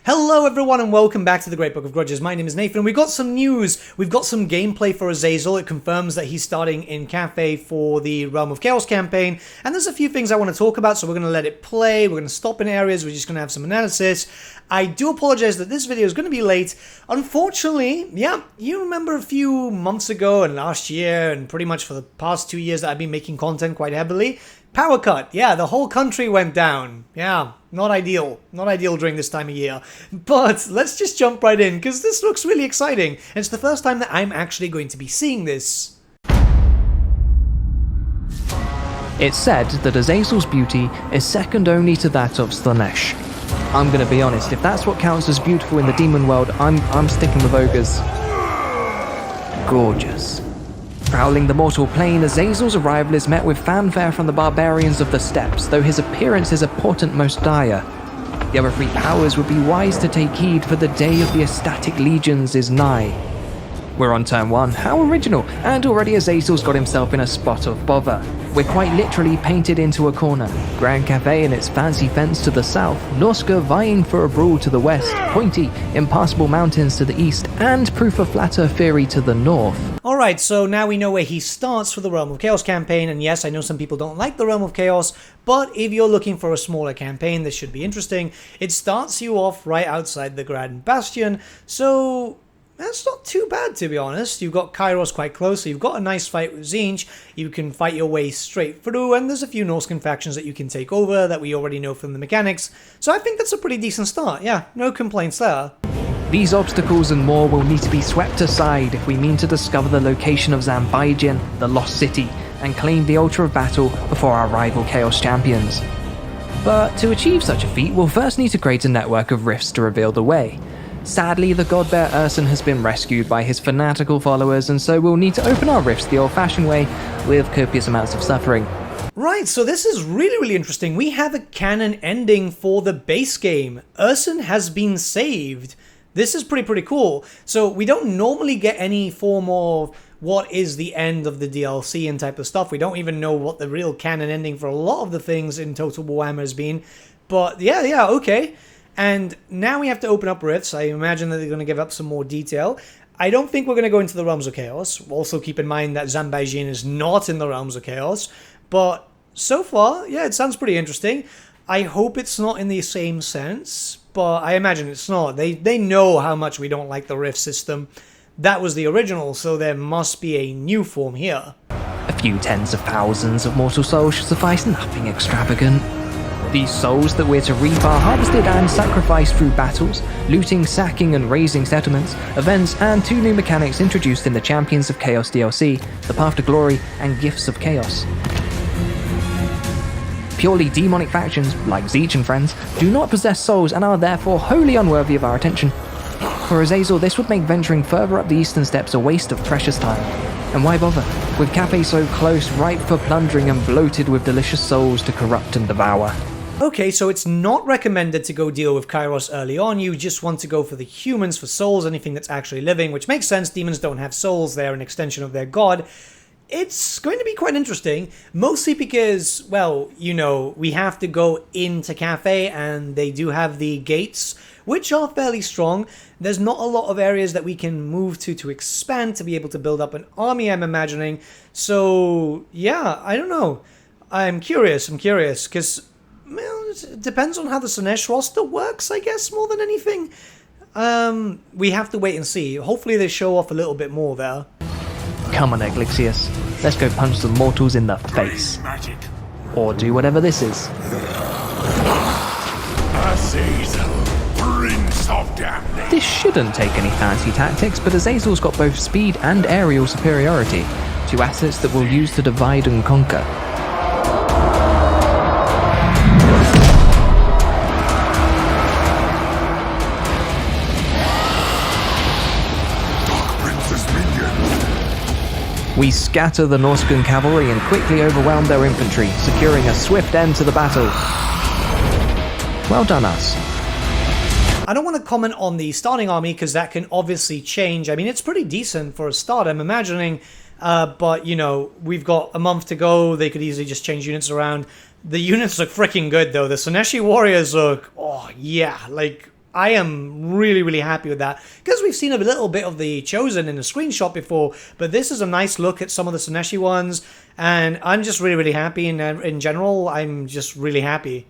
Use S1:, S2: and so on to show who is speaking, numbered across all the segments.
S1: Hello everyone and welcome back to the Great Book of Grudges. My name is Nathan and we've got some news. We've got some gameplay for Azazel. It confirms that he's starting in Cafe for the Realm of Chaos campaign. And there's a few things I want to talk about, so we're going to let it play. We're going to stop in areas. We're just going to have some analysis. I do apologize that this video is going to be late. Unfortunately, yeah, you remember a few months ago and last year and pretty much for the past 2 years that I've been making content quite heavily. Power cut. Yeah, the whole country went down. Yeah, not ideal. Not ideal during this time of year. But let's just jump right in, because this looks really exciting. And it's the first time that I'm actually going to be seeing this.
S2: It's said that Azazel's beauty is second only to that of Slanesh. I'm gonna be honest, if that's what counts as beautiful in the demon world, I'm sticking with ogres. Gorgeous. Prowling the mortal plane, Azazel's arrival is met with fanfare from the barbarians of the steppes, though his appearance is a portent most dire. The other three powers would be wise to take heed, for the day of the ecstatic legions is nigh. We're on turn 1, how original, and already Azazel's got himself in a spot of bother. We're quite literally painted into a corner. Grand Cafe and its fancy fence to the south, LUSC vying for a brawl to the west, pointy, impassable mountains to the east, and proof of flatter theory to the north.
S1: Alright, so now we know where he starts for the Realm of Chaos campaign, and yes, I know some people don't like the Realm of Chaos, but if you're looking for a smaller campaign, this should be interesting. It starts you off right outside the Grand Bastion, so that's not too bad, to be honest. You've got Kairos quite close, so you've got a nice fight with Tzeentch. You can fight your way straight through, and there's a few Norscan factions that you can take over that we already know from the mechanics. So I think that's a pretty decent start. Yeah, no complaints there.
S2: These obstacles and more will need to be swept aside if we mean to discover the location of Zambaijin, the Lost City, and claim the Altar of Battle before our rival Chaos champions. But to achieve such a feat, we'll first need to create a network of rifts to reveal the way. Sadly, the god-bear Urson has been rescued by his fanatical followers, and so we'll need to open our rifts the old-fashioned way, with copious amounts of suffering.
S1: Right, so this is really interesting. We have a canon ending for the base game. Urson has been saved. This is pretty cool. So we don't normally get any form of what is the end of the DLC and type of stuff. We don't even know what the real canon ending for a lot of the things in Total Warhammer has been. But yeah, okay. And now we have to open up rifts. I imagine that they're going to give up some more detail. I don't think we're going to go into the Realms of Chaos. Also keep in mind that Zambaijin is not in the Realms of Chaos. But so far, yeah, it sounds pretty interesting. I hope it's not in the same sense, but I imagine it's not. They know how much we don't like the rift system. That was the original, so there must be a new form here.
S2: A few tens of thousands of mortal souls should suffice, nothing extravagant. These souls that we're to reap are harvested and sacrificed through battles, looting, sacking and raising settlements, events, and 2 new mechanics introduced in the Champions of Chaos DLC, the Path to Glory and Gifts of Chaos. Purely demonic factions, like Tzeentch and friends, do not possess souls and are therefore wholly unworthy of our attention. For Azazel, this would make venturing further up the eastern steppes a waste of precious time. And why bother, with Cafe so close, ripe for plundering and bloated with delicious souls to corrupt and devour.
S1: Okay, so it's not recommended to go deal with Kairos early on. You just want to go for the humans for souls, anything that's actually living, which makes sense. Demons don't have souls, they're an extension of their god. It's going to be quite interesting, mostly because, well, you know, we have to go into Cafe and they do have the gates, which are fairly strong. There's not a lot of areas that we can move to expand to be able to build up an army, I'm imagining. So, yeah, I don't know. I'm curious, because, well, it depends on how the Slanesh roster works, I guess, more than anything. We have to wait and see. Hopefully they show off a little bit more there.
S2: Come on, Eglixius. Let's go punch some mortals in the face. Or do whatever this is.
S3: Azazel, Prince of Damnation.
S2: This shouldn't take any fancy tactics, but Azazel's got both speed and aerial superiority, 2 assets that we'll use to divide and conquer. We scatter the Norscan cavalry and quickly overwhelm their infantry, securing a swift end to the battle. Well done, us.
S1: I don't want to comment on the starting army because that can obviously change. I mean, it's pretty decent for a start, I'm imagining. But, you know, we've got a month to go. They could easily just change units around. The units look freaking good, though. The Slaneshi warriors look, oh, yeah, like, I am really, really happy with that, because we've seen a little bit of the Chosen in a screenshot before, but this is a nice look at some of the Sineshi ones, and I'm just really, really happy. And in general, I'm just really happy.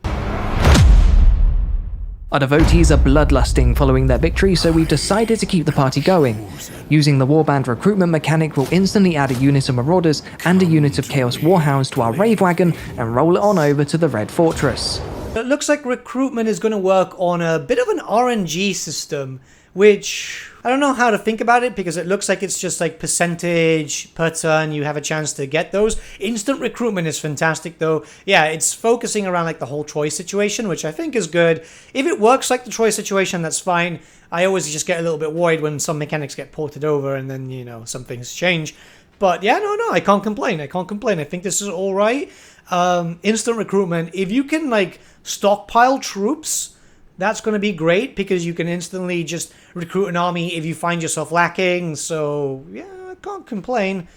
S2: Our devotees are bloodlusting following their victory, so we've decided to keep the party going. Using the warband recruitment mechanic, we'll instantly add a unit of Marauders and a unit of Chaos Warhounds to our Rave Wagon and roll it on over to the Red Fortress.
S1: It looks like recruitment is going to work on a bit of an RNG system, which I don't know how to think about it, because it looks like it's just like percentage per turn you have a chance to get those. Instant recruitment is fantastic though. Yeah, it's focusing around like the whole Troy situation, which I think is good. If it works like the Troy situation, that's fine. I always just get a little bit worried when some mechanics get ported over and then, you know, some things change. But yeah, no, I can't complain. I think this is all right. Instant recruitment, if you can like stockpile troops, that's going to be great, because you can instantly just recruit an army if you find yourself lacking. So yeah, I can't complain.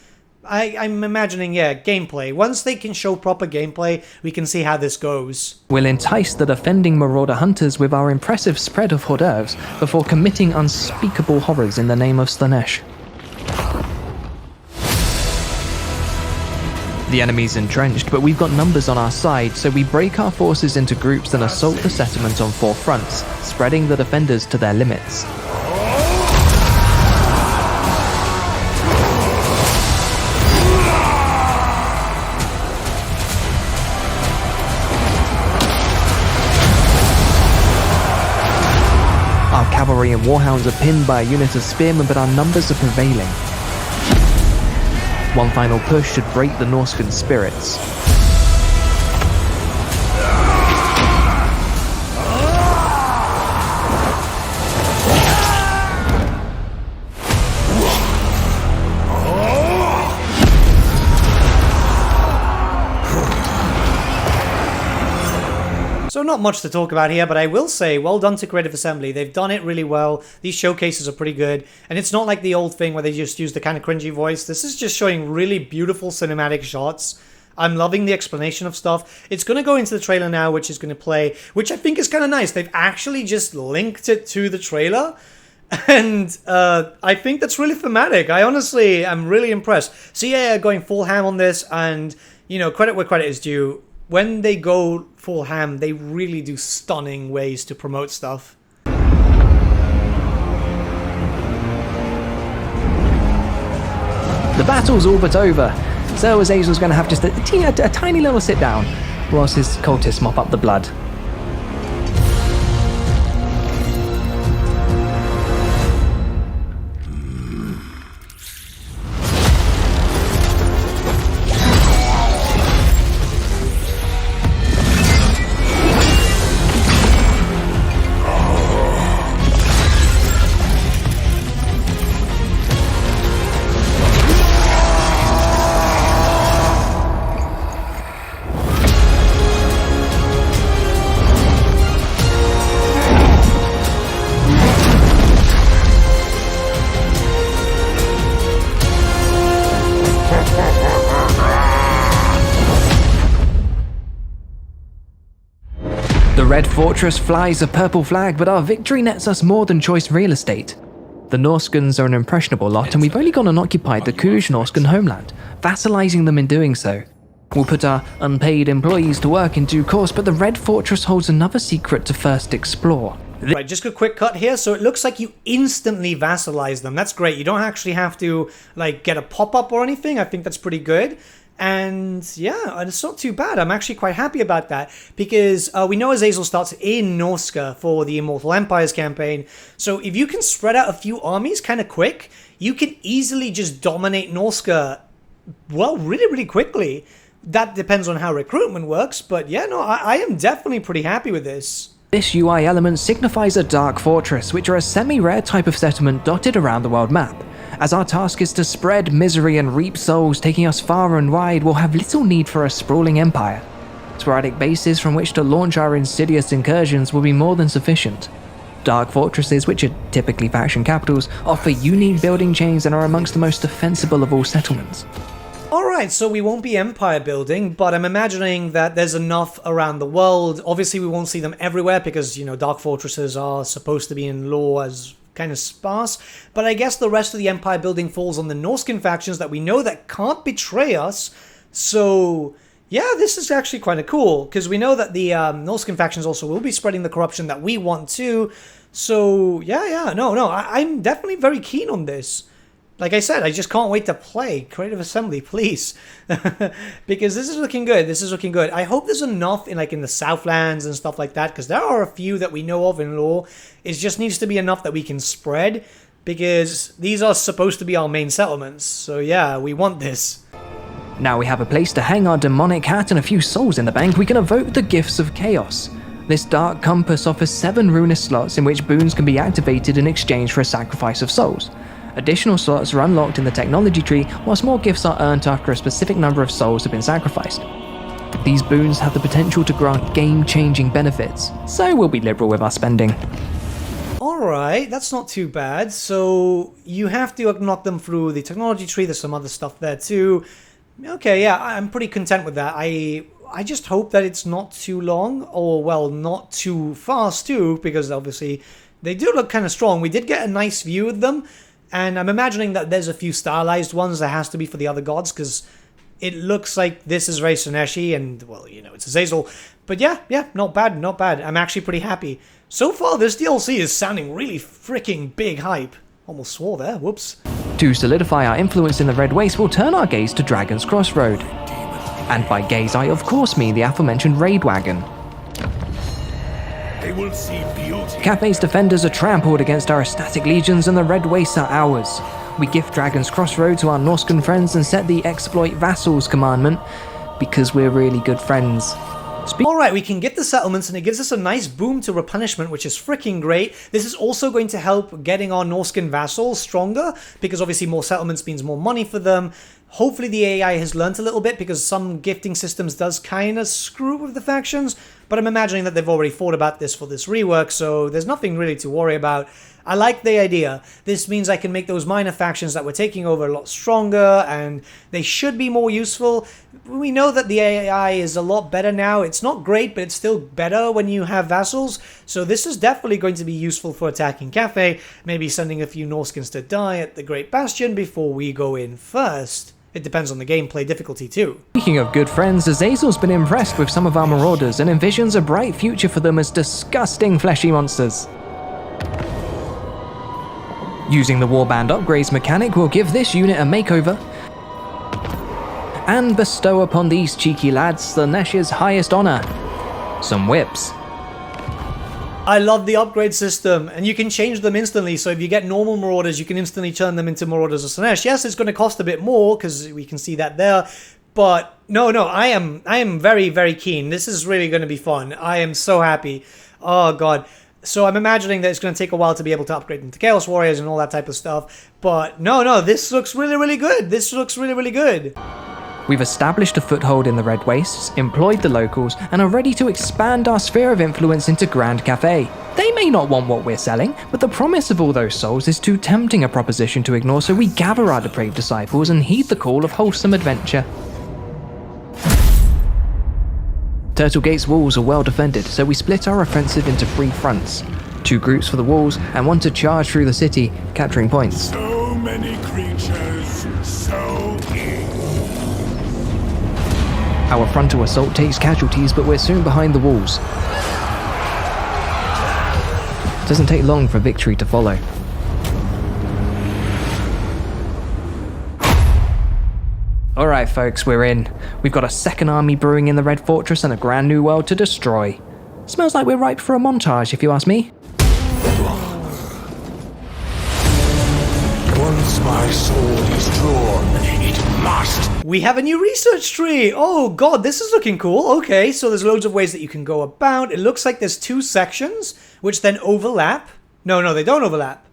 S1: I'm imagining, yeah, gameplay. Once they can show proper gameplay, we can see how this goes.
S2: We'll entice the defending Marauder hunters with our impressive spread of hors d'oeuvres before committing unspeakable horrors in the name of Slaanesh. The enemy's entrenched, but we've got numbers on our side, so we break our forces into groups and assault the settlement on 4 fronts, spreading the defenders to their limits. Our cavalry and warhounds are pinned by a unit of spearmen, but our numbers are prevailing. One final push should break the Norscan spirits.
S1: So not much to talk about here, but I will say, well done to Creative Assembly. They've done it really well. These showcases are pretty good. And it's not like the old thing where they just use the kind of cringy voice. This is just showing really beautiful cinematic shots. I'm loving the explanation of stuff. It's going to go into the trailer now, which is going to play, which I think is kind of nice. They've actually just linked it to the trailer. And I think that's really thematic. I honestly am really impressed. So yeah, going full ham on this, and, you know, credit where credit is due. When they go full ham, they really do stunning ways to promote stuff.
S2: The battle's all but over, so Azazel's going to have just a tiny little sit down, whilst his cultists mop up the blood. The Red Fortress flies a purple flag, but our victory nets us more than choice real estate. The Norscans are an impressionable lot, and we've only gone and occupied the Kuj Norscan homeland, vassalizing them in doing so. We'll put our unpaid employees to work in due course, but the Red Fortress holds another secret to first explore.
S1: Right, just a quick cut here. So it looks like you instantly vassalize them. That's great. You don't actually have to like get a pop-up or anything. I think that's pretty good. And yeah, it's not too bad. I'm actually quite happy about that, because we know Azazel starts in Norsca for the Immortal Empires campaign. So if you can spread out a few armies kind of quick, you can easily just dominate Norsca, well, really, really quickly. That depends on how recruitment works, but yeah, no, I am definitely pretty happy with this.
S2: This UI element signifies a Dark Fortress, which are a semi-rare type of settlement dotted around the world map. As our task is to spread misery and reap souls, taking us far and wide, we'll have little need for a sprawling empire. Sporadic bases from which to launch our insidious incursions will be more than sufficient. Dark fortresses, which are typically faction capitals, offer unique building chains and are amongst the most defensible of all settlements.
S1: Alright, so we won't be empire building, but I'm imagining that there's enough around the world. Obviously, we won't see them everywhere because, you know, dark fortresses are supposed to be in lore as kind of sparse. But I guess the rest of the empire building falls on the Norscan factions that we know that can't betray us. So, yeah, this is actually kind of cool because we know that the Norscan factions also will be spreading the corruption that we want too. So, I'm definitely very keen on this. Like I said, I just can't wait to play. Creative Assembly, please. Because this is looking good. This is looking good. I hope there's enough in the Southlands and stuff like that, because there are a few that we know of in lore. It just needs to be enough that we can spread, because these are supposed to be our main settlements. So yeah, we want this.
S2: Now we have a place to hang our demonic hat and a few souls in the bank, we can evoke the Gifts of Chaos. This dark compass offers 7 ruinous slots in which boons can be activated in exchange for a sacrifice of souls. Additional slots are unlocked in the technology tree, whilst more gifts are earned after a specific number of souls have been sacrificed. These boons have the potential to grant game-changing benefits, so we'll be liberal with our spending.
S1: Alright, that's not too bad. So you have to unlock them through the technology tree. There's some other stuff there too. Okay, yeah, I'm pretty content with that. I just hope that it's not too long, or well, not too fast too, because obviously they do look kind of strong. We did get a nice view of them. And I'm imagining that there's a few stylized ones that has to be for the other gods, because it looks like this is very Sineshi, and, well, you know, it's Azazel. But yeah, not bad, not bad. I'm actually pretty happy. So far, this DLC is sounding really freaking big hype. Almost swore there, whoops.
S2: To solidify our influence in the Red Waste, we'll turn our gaze to Dragon's Crossroad. And by gaze, I of course mean the aforementioned raid wagon.
S3: They will see beauty.
S2: Cafe's defenders are trampled against our ecstatic legions, and the Red Wastes are ours. We gift Dragon's Crossroad to our Norscan friends and set the exploit vassals commandment, because we're really good friends.
S1: Alright, we can get the settlements and it gives us a nice boom to replenishment, which is freaking great. This is also going to help getting our Norscan vassals stronger, because obviously more settlements means more money for them. Hopefully the AI has learnt a little bit, because some gifting systems does kind of screw with the factions, but I'm imagining that they've already thought about this for this rework, so there's nothing really to worry about. I like the idea. This means I can make those minor factions that we're taking over a lot stronger, and they should be more useful. We know that the AI is a lot better now. It's not great, but it's still better when you have vassals, so this is definitely going to be useful for attacking Cafe, maybe sending a few Norskins to die at the Great Bastion before we go in first. It depends on the gameplay difficulty too.
S2: Speaking of good friends, Azazel's been impressed with some of our marauders and envisions a bright future for them as disgusting fleshy monsters. Using the Warband upgrades mechanic will give this unit a makeover and bestow upon these cheeky lads the Nesh's highest honor, some whips.
S1: I love the upgrade system, and you can change them instantly, so if you get normal Marauders, you can instantly turn them into Marauders of Slaanesh. Yes, it's going to cost a bit more, because we can see that there, but no, I am very, very keen. This is really going to be fun. I am so happy. Oh, God. So I'm imagining that it's going to take a while to be able to upgrade into Chaos Warriors and all that type of stuff, but no, this looks really, really good. This looks really, really good.
S2: We've established a foothold in the Red Wastes, employed the locals, and are ready to expand our sphere of influence into Grand Cafe. They may not want what we're selling, but the promise of all those souls is too tempting a proposition to ignore, so we gather our depraved disciples and heed the call of wholesome adventure. Turtle Gate's walls are well defended, so we split our offensive into 3 fronts. 2 groups for the walls, and 1 to charge through the city, capturing points.
S3: So many creatures, so evil.
S2: Our frontal assault takes casualties, but we're soon behind the walls. Doesn't take long for victory to follow. Alright folks, we're in. We've got a second army brewing in the Red Fortress and a brand new world to destroy. Smells like we're ripe for a montage, if you ask me.
S3: Once my sword is drawn, it must.
S1: We have a new research tree. Oh God, this is looking cool. Okay, so there's loads of ways that you can go about. It looks like there's 2 sections, which then overlap. No, they don't overlap.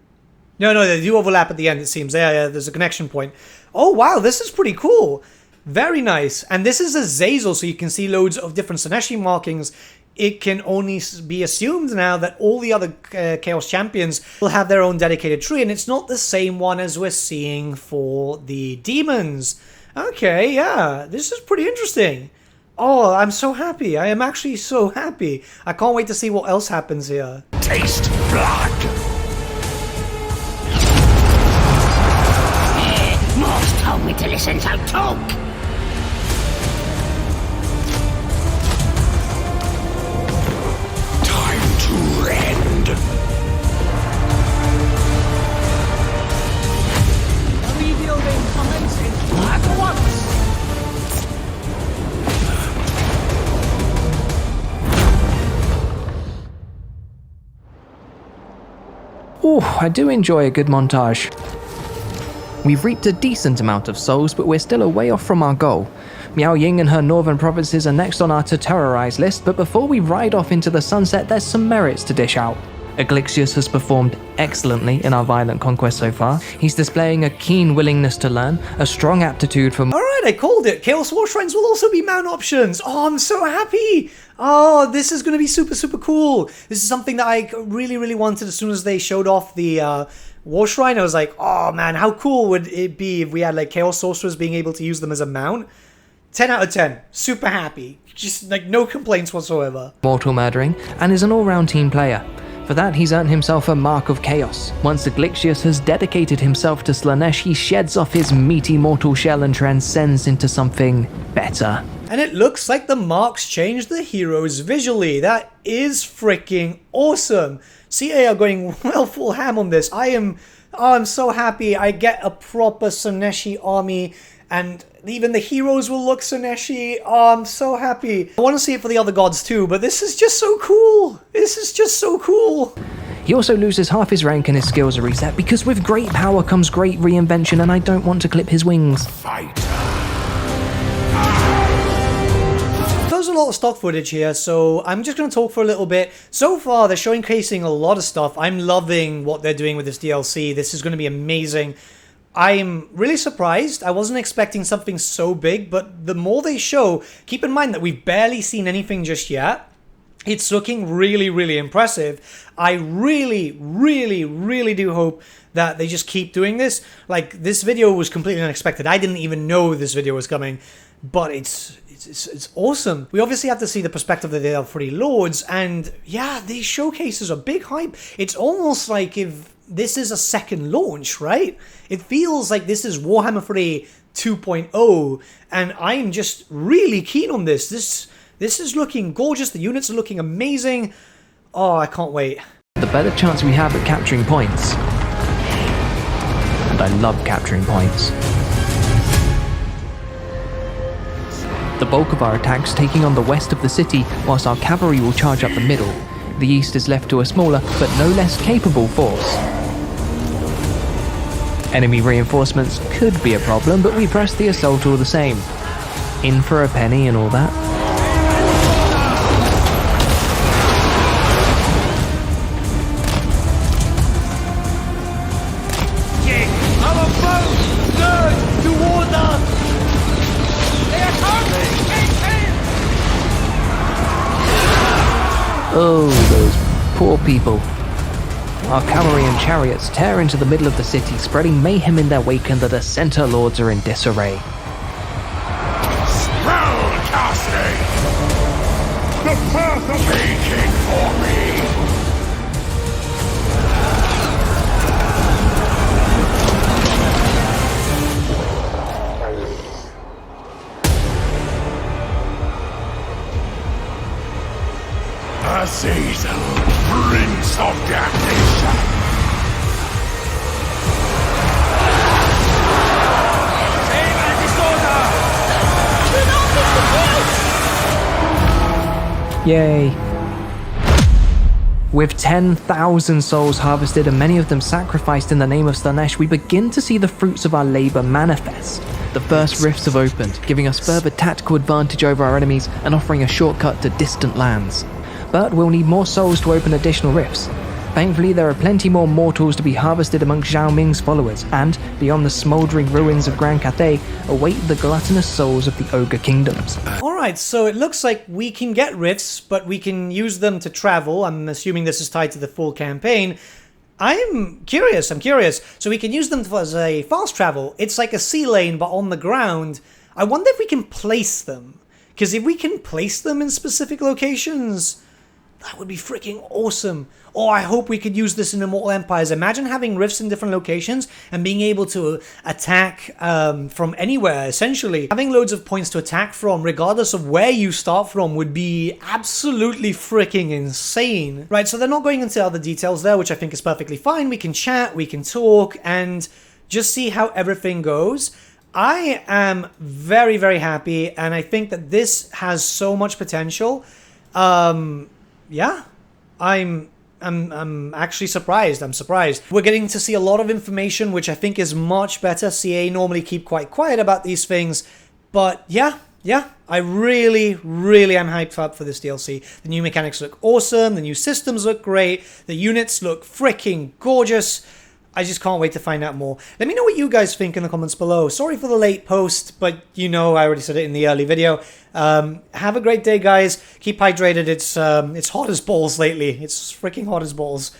S1: No, they do overlap at the end, it seems. Yeah, there's a connection point. Oh wow, this is pretty cool. Very nice. And this is Azazel, so you can see loads of different Sineshi markings. It can only be assumed now that all the other Chaos Champions will have their own dedicated tree, and it's not the same one as we're seeing for the demons. Okay, yeah, this is pretty interesting. Oh, I'm so happy. I am actually so happy. I can't wait to see what else happens here.
S3: Taste blood. Morse told me to listen, so talk. Time to end.
S4: Rebuilding commencing at once.
S2: Ooh, I do enjoy a good montage. We've reaped a decent amount of souls, but we're still a way off from our goal. Miao Ying and her northern provinces are next on our to terrorize list, but before we ride off into the sunset, there's some merits to dish out. Aglixius has performed excellently in our violent conquest so far. He's displaying a keen willingness to learn, a strong aptitude for...
S1: Alright, I called it. Chaos War Shrines will also be mount options. Oh, I'm so happy. Oh, this is going to be super, super cool. This is something that I really, really wanted as soon as they showed off the War Shrine. I was like, oh man, how cool would it be if we had like Chaos Sorcerers being able to use them as a mount? 10 out of 10. Super happy. Just like no complaints whatsoever.
S2: Mortal murdering, and is an all-round team player. For that, he's earned himself a Mark of Chaos. Once Aglixius has dedicated himself to Slaanesh, he sheds off his meaty mortal shell and transcends into something better.
S1: And it looks like the marks change the heroes visually. That is freaking awesome. CA are going well full ham on this. I'm so happy. I get a proper Slaaneshi army, and even the heroes will look Slaaneshi. Oh, I'm so happy. I want to see it for the other gods too, but this is just so cool. This is just so cool.
S2: He also loses half his rank and his skills are reset, because with great power comes great reinvention, and I don't want to clip his wings.
S3: Fight.
S1: There's a lot of stock footage here, so I'm just going to talk for a little bit. So far, they're showcasing a lot of stuff. I'm loving what they're doing with this DLC. This is going to be amazing. I'm really surprised. I wasn't expecting something so big, but the more they show, keep in mind that we've barely seen anything just yet. It's looking really, really impressive. I really, really, really do hope that they just keep doing this. Like, this video was completely unexpected. I didn't even know this video was coming, but it's awesome. We obviously have to see the perspective of the L3 Lords, and yeah, these showcases are big hype. It's almost like if this is a second launch, right? It feels like this is Warhammer 3 2.0, and I'm just really keen on this. This is looking gorgeous. The units are looking amazing. Oh, I can't wait.
S2: The better chance we have at capturing points. And I love capturing points. The bulk of our attacks taking on the west of the city, whilst our cavalry will charge up the middle. The east is left to a smaller, but no less capable force. Enemy reinforcements could be a problem, but we press the assault all the same. In for a penny and all that. Oh, those poor people. Our cavalry and chariots tear into the middle of the city, spreading mayhem in their wake, and the Dissenter Lords are in disarray.
S3: Spell casting! The path of aching for me! Azazel, Prince of Damnation!
S2: Yay. With 10,000 souls harvested and many of them sacrificed in the name of Slaanesh, we begin to see the fruits of our labor manifest. The first rifts have opened, giving us further tactical advantage over our enemies and offering a shortcut to distant lands. But we'll need more souls to open additional rifts. Thankfully, there are plenty more mortals to be harvested amongst Zhao Ming's followers, and, beyond the smouldering ruins of Grand Cathay, await the gluttonous souls of the Ogre Kingdoms.
S1: Alright, so it looks like we can get rifts, but we can use them to travel. I'm assuming this is tied to the full campaign. I'm curious. So we can use them as a fast travel. It's like a sea lane, but on the ground. I wonder if we can place them. Because if we can place them in specific locations, that would be freaking awesome. Oh, I hope we could use this in Immortal Empires. Imagine having rifts in different locations and being able to attack from anywhere, essentially. Having loads of points to attack from, regardless of where you start from, would be absolutely freaking insane. Right, so they're not going into other details there, which I think is perfectly fine. We can chat, we can talk, and just see how everything goes. I am very, very happy, and I think that this has so much potential. Yeah, I'm actually surprised. I'm surprised. We're getting to see a lot of information, which I think is much better. CA normally keep quite quiet about these things, but yeah, I really, really am hyped up for this DLC. The new mechanics look awesome. The new systems look great. The units look freaking gorgeous. I just can't wait to find out more. Let me know what you guys think in the comments below. Sorry for the late post, but you know I already said it in the early video. Have a great day, guys. Keep hydrated. It's hot as balls lately. It's freaking hot as balls.